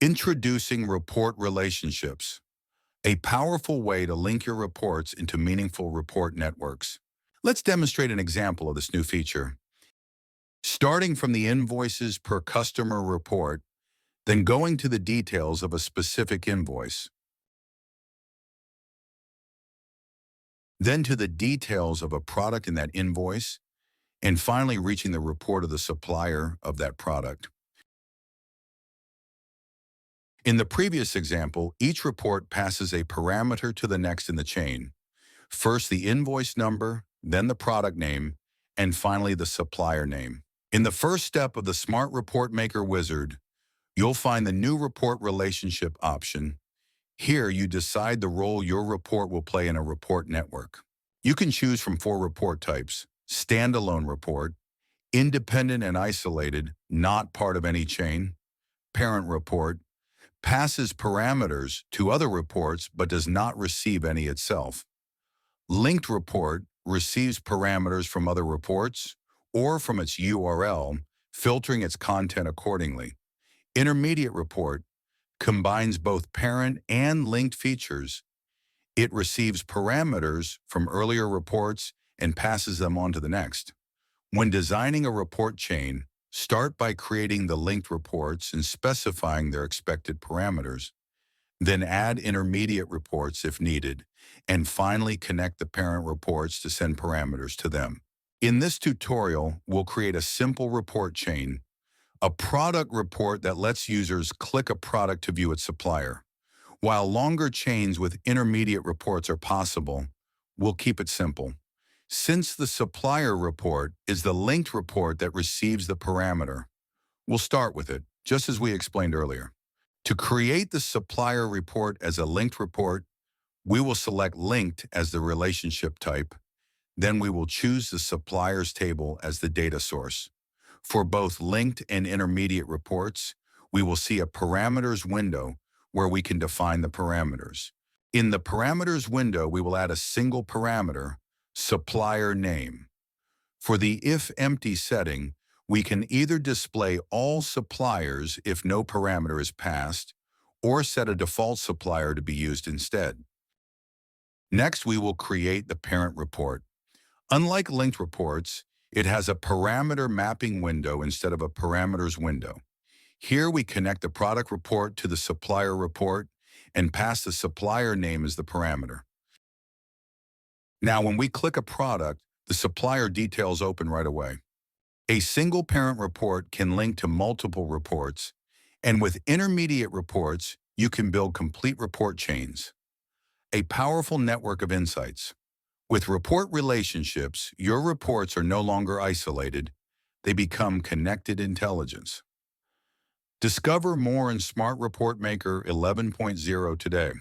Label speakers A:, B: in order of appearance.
A: Introducing report relationships, a powerful way to link your reports into meaningful report networks. Let's demonstrate an example of this new feature. Starting from the invoices per customer report, then going to the details of a specific invoice, then to the details of a product in that invoice, and finally reaching the report of the supplier of that product. In the previous example, each report passes a parameter to the next in the chain. First the invoice number, then the product name, and finally the supplier name. In the first step of the Smart Report Maker wizard, you'll find the new report relationship option. Here you decide the role your report will play in a report network. You can choose from 4 report types: standalone report, independent and isolated, not part of any chain; parent report, passes parameters to other reports but does not receive any itself; linked report, receives parameters from other reports or from its URL, filtering its content accordingly; intermediate report, combines both parent and linked features. It receives parameters from earlier reports and passes them on to the next. When designing a report chain, start by creating the linked reports and specifying their expected parameters. Then add intermediate reports if needed, and finally connect the parent reports to send parameters to them. In this tutorial, we'll create a simple report chain, a product report that lets users click a product to view its supplier. While longer chains with intermediate reports are possible, we'll keep it simple. Since the supplier report is the linked report that receives the parameter, we'll start with it, just as we explained earlier. To create the supplier report as a linked report, we will select linked as the relationship type. Then we will choose the suppliers table as the data source. For both linked and intermediate reports, we will see a parameters window where we can define the parameters. In the parameters window, we will add a single parameter, supplier name. For the if empty setting, we can either display all suppliers if no parameter is passed, or set a default supplier to be used instead. Next, we will create the parent report. Unlike linked reports, it has a parameter mapping window instead of a parameters window. Here we connect the product report to the supplier report and pass the supplier name as the parameter. Now, when we click a product, the supplier details open right away. A single parent report can link to multiple reports, and with intermediate reports, you can build complete report chains. A powerful network of insights. With report relationships, your reports are no longer isolated. They become connected intelligence. Discover more in Smart Report Maker 11.0 today.